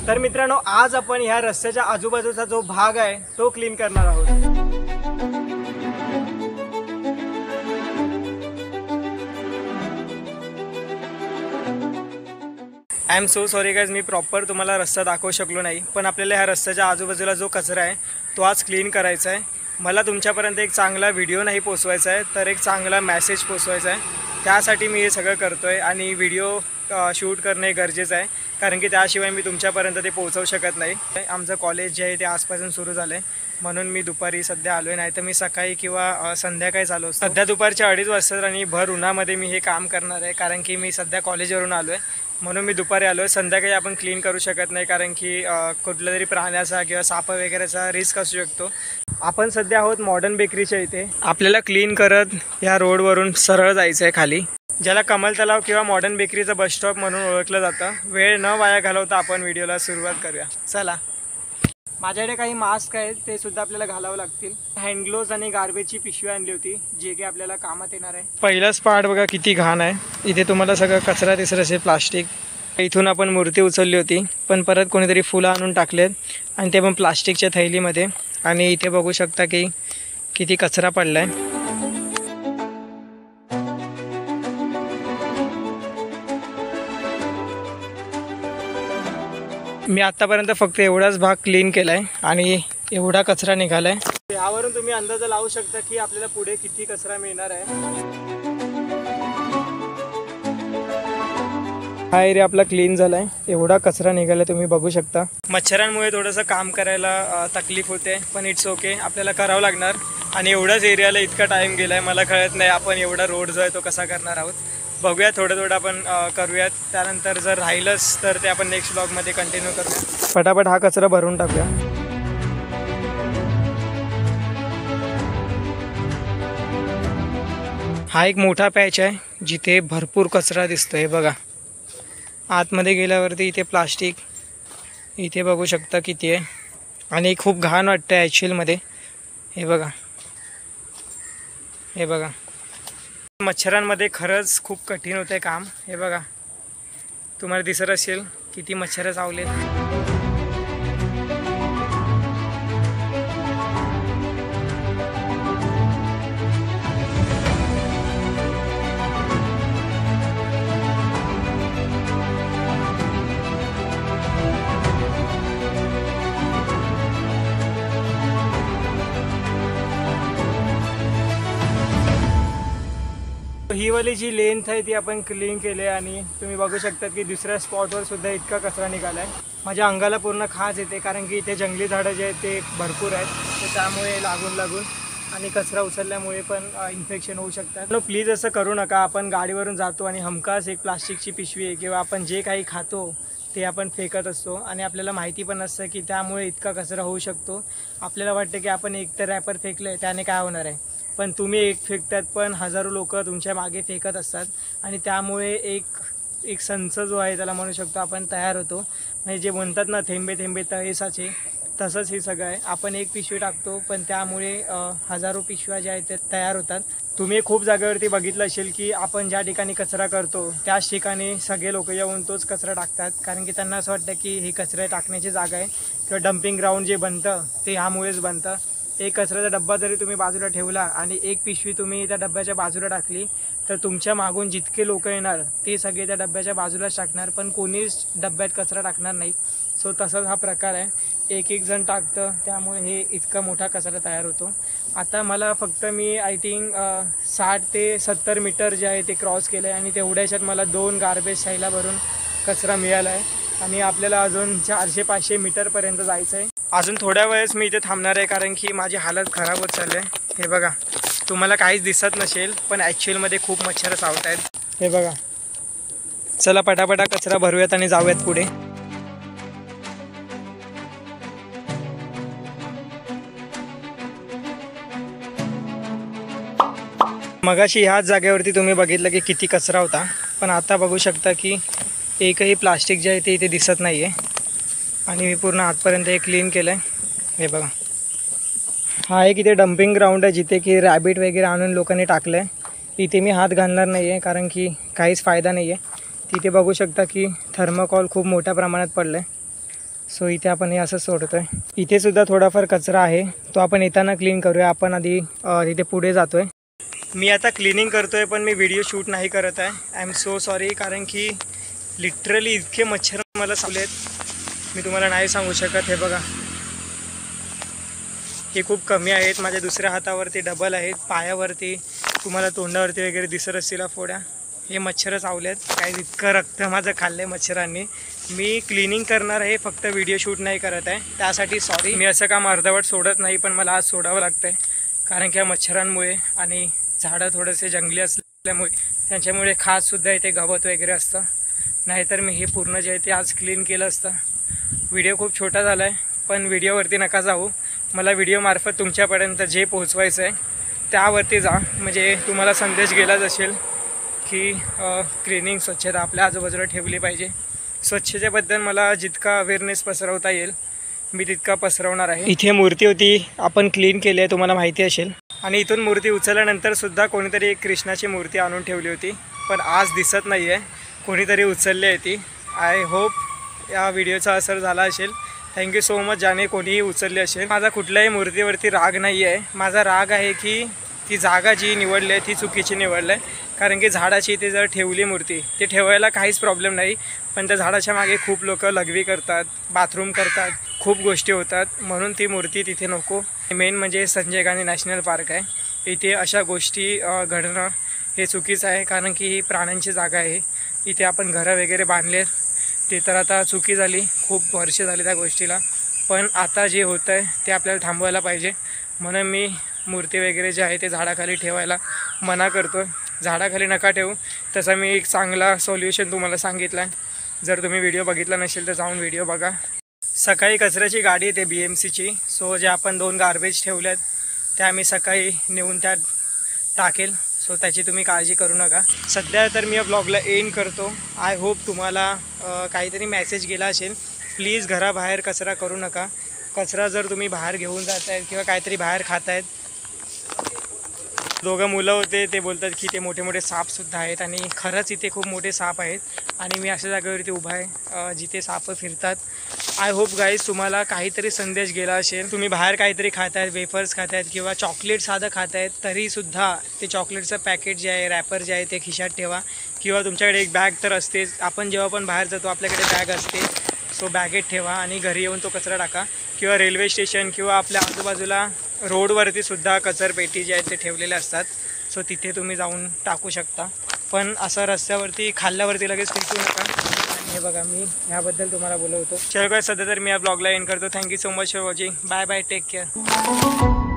तर मित्रांनो, आज आपण ह्या रस्त्याच्या आजूबाजूचा जो भाग आहे तो क्लीन करणार आहोत. I am so sorry guys, me proper तुम्हाला रस्ता दाखवू शकलो नाही, पण आपल्याला ह्या रस्त्याच्या आजूबाजूला जो कचरा आहे तो आज क्लीन करायचा आहे. मला तुमच्यापर्यंत एक चांगला व्हिडिओ नाही पोचवायचा आहे, तर एक चांगला मेसेज पोचवायचा आहे. त्यासाठी मी हे सगळं करतो आहे आणि व्हिडिओ शूट करणे गरजेचं आहे, कारण की त्याशिवाय मी तुमच्यापर्यंत ते पोहोचवू शकत नाही. आमचं कॉलेज जे आहे ते आजपासून सुरू झालं आहे, म्हणून मी दुपारी सध्या आलो आहे, नाही तर मी सकाळी किंवा संध्याकाळी चालू असतो. सध्या दुपारच्या 2:30 वाजता आणि भर उन्हामध्ये मी हे काम करणार आहे, कारण की मी सध्या कॉलेजवरून आलो आहे, म्हणून मी दुपारी आलो आहे. संध्याकाळी आपण क्लीन करू शकत नाही, कारण की कुठल्या तरी प्राण्याचा किंवा साप वगैरेचा रिस्क असू शकतो. आपण सध्या आहोत मॉडर्न बेकरीच्या इथे. आपल्याला क्लीन करत या रोडवरून सरळ जायचं आहे खाली, ज्याला कमल तलाव किंवा मॉडर्न बेकरीचं बस स्टॉप म्हणून ओळखलं जातं. वेळ न वाया घालवता आपण व्हिडिओला सुरुवात करूया. चला. माझ्याकडे काही मास्क आहेत, ते सुद्धा आपल्याला घालावं लागतील. हँड ग्लोव्ज आणि गार्बेजची पिशवी आणली होती, जे की आपल्याला कामात येणार आहे. पहिलाच पार्ट बघा किती घाण आहे. इथे तुम्हाला सगळं कचरा दिसत असेल, प्लास्टिक. इथून आपण मूर्ती उचलली होती, पण परत कोणीतरी फुलं आणून टाकलेत आणि ते पण प्लास्टिकच्या थैलीमध्ये. आणि इथे बघू शकता की किती कचरा पडला आहे. मी आत्तापर्यंत फक्त एवढाच भाग क्लीन केला आहे आणि एवढा कचरा निघाला आहे. यावरून तुम्ही अंदाज लावू शकता की आपल्याला पुढे किती कचरा मिळणार आहे. हा एरिया आपला क्लीन झाला आहे, एवढा कचरा निघाला तुम्ही बघू शकता. मच्छरांमुळे थोडंसं काम करायला तकलीफ होते, पण इट्स ओके, आपल्याला करावं लागणार. आणि एवढाच एरियाला इतका टाईम गेला आहे, मला कळत नाही आपण एवढा रोड जो आहे तो कसा करणार आहोत. बघूया, थोडं थोडं आपण करूयात. त्यानंतर जर राहिलंच तर ते आपण नेक्स्ट ब्लॉगमध्ये कंटिन्यू करूया. फटाफट हा कचरा भरून टाकूया. हा एक मोठा पॅच आहे, जिथे भरपूर कचरा दिसतोय. बघा, आतमध्ये गेल्यावरती इथे प्लास्टिक, इथे बघू शकता किती आहे. आणि खूप घाण वाटतं ॲक्च्युअलमध्ये. हे बघा, हे बघा. मच्छरांमध्ये खरंच खूप कठीण होतं काम. हे बघा, तुम्हाला दिसत असेल किती मच्छर चावलेत. ही वाली जी लेंथ आहे ती आपण क्लीन केले आणि तुम्ही बघू शकता की दुसऱ्या स्पॉटवर सुद्धा इतका कचरा निघाला आहे. माझ्या अंगाला पूर्ण खाज येते, कारण की इथे जंगली झाडं जे आहेत ते भरपूर आहेत, तर त्यामुळे लागून आणि कचरा उचलल्यामुळे पण इन्फेक्शन होऊ शकतात. प्लीज असं करू नका. आपण गाडीवरून जातो आणि हमखास एक प्लास्टिकची पिशवी आहे किंवा आपण जे काही खातो ते आपण फेकत असतो आणि आपल्याला माहिती पण नसतं की त्यामुळे इतका कचरा होऊ शकतो. आपल्याला वाटतं की आपण एक तर रॅपर फेकलं आहे त्याने काय होणार आहे, पण तुम्ही एक फेकतात पण हजारो लोक तुमच्या मागे फेकत असतात आणि त्यामुळे एक संच जो आहे त्याला म्हणू शकतो आपण तयार होतो. म्हणजे जे म्हणतात ना, थेंबे थेंबे तळे साचे, तसंच हे सगळं आहे. आपण एक पिशवी टाकतो पण त्यामुळे हजारो पिशव्या ज्या आहेत त्या तयार होतात. तुम्ही खूप जागेवरती बघितलं असेल की आपण ज्या ठिकाणी कचरा करतो त्याच ठिकाणी सगळे लोक येऊन तोच कचरा टाकतात, कारण की त्यांना असं वाटतं की हे कचरा टाकण्याची जागा आहे किंवा डम्पिंग ग्राउंड जे बनतं ते ह्यामुळेच बनतं. एक कचऱ्याचा डब्बा जरी तुम्ही बाजूला ठेवला आणि एक पिशवी तुम्ही त्या डब्याच्या बाजूला टाकली तर तुमच्या मागून जितके लोक येणार ते सगळे त्या डब्याच्या बाजूलाच टाकणार, पण कोणीच डब्यात कचरा टाकणार नाही. सो तसाच हा प्रकार आहे. एक जण टाकतं, त्यामुळे हे इतका मोठा कचरा तयार होतो. आता मला फक्त मी आय थिंक 60 ते 70 मीटर जे आहे ते क्रॉस केलं आहे आणि तेवढ्याच्यात मला 2 गार्बेज थैला भरून कचरा मिळाला आहे आणि आपल्याला अजून 400-500 मीटरपर्यंत जायचं आहे. अजून थोड्या वेळेस मी इथे थांबणार आहे, कारण की माझी हालत खराब होत चालली आहे. हे बघा, तुम्हाला काहीच दिसत नसेल पण ॲक्च्युअलमध्ये खूप मच्छर चावत आहेत. हे बघा. चला पटापटा कचरा भरूयात आणि जाऊयात पुढे. मगाशी ह्याच जागेवरती तुम्ही बघितलं की किती कचरा होता, पण आता बघू शकता की एकही प्लास्टिक जे आहे ते इथे दिसत नाही आहे आणि मी पूर्ण आतपर्यंत हे क्लीन केलं आहे. हे बघा, हा एक इथे डम्पिंग ग्राउंड आहे जिथे की रॅबिट वगैरे आणून लोकांनी टाकलं आहे. इथे मी हात घालणार नाही आहे, कारण की काहीच फायदा नाही आहे. तिथे बघू शकता की थर्माकोल खूप मोठ्या प्रमाणात पडलं आहे सो इथे आपण हे असं सोडतोय. इथे सुद्धा थोडाफार कचरा आहे, तो आपण येताना क्लीन करूया. आपण आधी तिथे पुढे जातोय. मी आता क्लिनिंग करतोय पण मी व्हिडिओ शूट नाही करत आहे. आय एम सो सॉरी, कारण की लिटरली इतके मच्छर मला चावलेत मी तुम्हाला नाही सांगू शकत. हे बघा, हे खूप कमी आहेत. माझ्या दुसऱ्या हातावरती डबल आहेत, पायावरती, तुम्हाला तोंडावरती वगैरे दिसत असतील फोड्या. हे मच्छर चावलेत. काय इतकं रक्त माझं खाल्लं मच्छरांनी. मी क्लिनिंग करणार आहे, फक्त व्हिडिओ शूट नाही करत आहे, त्यासाठी सॉरी. मी असं काम अर्धवट सोडत नाही, पण मला आज सोडावं लागतं आहे कारण की या मच्छरांमुळे आणि झाडं थोडेसे जंगली असल्यामुळे त्यांच्यामुळे खाससुद्धा इथे गवत वगैरे असतं. नाहीतर मी हे पूर्ण जे आहे ते आज क्लीन केलं असतं. व्हिडिओ खूप छोटा झाला आहे, पण व्हिडिओवरती नका जाऊ. मला व्हिडिओमार्फत तुमच्यापर्यंत जे पोहोचवायचं आहे त्यावरती जा, म्हणजे तुम्हाला संदेश गेलाच असेल की क्लिनिंग, स्वच्छता आपल्या आजूबाजूला ठेवली पाहिजे. स्वच्छतेबद्दल मला जितका अवेअरनेस पसरवता येईल मी तितका पसरवणार आहे. इथे मूर्ती होती, आपण क्लीन केली आहे, तुम्हाला माहिती असेल. आणि इथून मूर्ती उचलल्यानंतरसुद्धा कोणीतरी एक कृष्णाची मूर्ती आणून ठेवली होती, पण आज दिसत नाही आहे. कोणीतरी उचलली आहे ती. आय होप या व्हिडिओचा असर झाला असेल. थँक्यू सो मच ज्याने कोणीही उचलली असेल. माझा कुठल्याही मूर्तीवरती राग नाही आहे. माझा राग आहे की ती जागा जी निवडली आहे ती चुकीची निवडली आहे. कारण की झाडाची इथे जर ठेवली मूर्ती, ते ठेवायला काहीच प्रॉब्लेम नाही, पण त्या झाडाच्या मागे खूप लोक लघवी करतात, बाथरूम करतात, खूप गोष्टी होतात, म्हणून ती मूर्ती तिथे नको. मेन म्हणजे संजय गांधी नॅशनल पार्क आहे, इथे अशा गोष्टी घडणं हे चुकीचं आहे. कारण की ही प्राण्यांची जागा आहे. इथे आपण घरं वगैरे बांधलेत, ते तर आता चुकी झाली, खूप वर्ष झाली त्या गोष्टीला. पण आता जे होतं आहे ते आपल्याला थांबवायला पाहिजे. म्हणून मी मूर्ती वगैरे जे आहे ते झाडाखाली ठेवायला मना करतो. झाडाखाली नका ठेवू. तसा मी एक चांगला सोल्युशन तुम्हाला सांगितला आहे. जर तुम्ही व्हिडिओ बघितला नसेल तर जाऊन व्हिडिओ बघा. सकाळी कचऱ्याची गाडी येते BMCची. सो जे आपण 2 गार्बेज ठेवल्यात त्या मी सकाळी नेऊन त्यात टाकेल. सो त्याची तुम्ही काळजी करू नका. सध्या तर मी या ब्लॉगला एंड करतो. आय होप तुम्हाला काहीतरी मेसेज गेला असेल. प्लीज घराबाहेर कचरा करू नका. कचरा जर तुम्ही बाहेर घेऊन जात आहेत किंवा काहीतरी बाहेर खात आहेत. 2 मुलं होते, ते बोलतात की ते मोठे मोठे सापसुद्धा आहेत, आणि खरंच इथे खूप मोठे साप आहेत. आणि मी अशा जागेवरती उभा आहे जिथे साप फिरतात. आय होप गाईज तुम्हाला काहीतरी संदेश गेला असेल. तुम्ही बाहेर काहीतरी खात आहेत, वेफर्स खात आहेत किंवा चॉकलेट साधं खात आहेत, तरीसुद्धा ते चॉकलेटचं पॅकेट जे आहे, रॅपर जे आहे ते खिशात ठेवा. किंवा तुमच्याकडे एक बॅग तर असतेच. आपण जेव्हा पण बाहेर जातो आपल्याकडे बॅग असते, सो बॅगेत ठेवा आणि घरी येऊन तो कचरा टाका. किंवा रेल्वे स्टेशन किंवा आपल्या आजूबाजूला रोडवरती सुद्धा कचरपेटी जे आहेत ते ठेवलेले असतात. सो तिथे तुम्ही जाऊन टाकू शकता. पण असं रस्त्यावरती खाल्ल्यावरती लगेच फेकू नका. आणि हे बघा, मी ह्याबद्दल तुम्हाला बोलवतो. चलो काय, सध्या तर मी या ब्लॉगला एंड करतो. Thank you so much for watching. Bye bye, take care.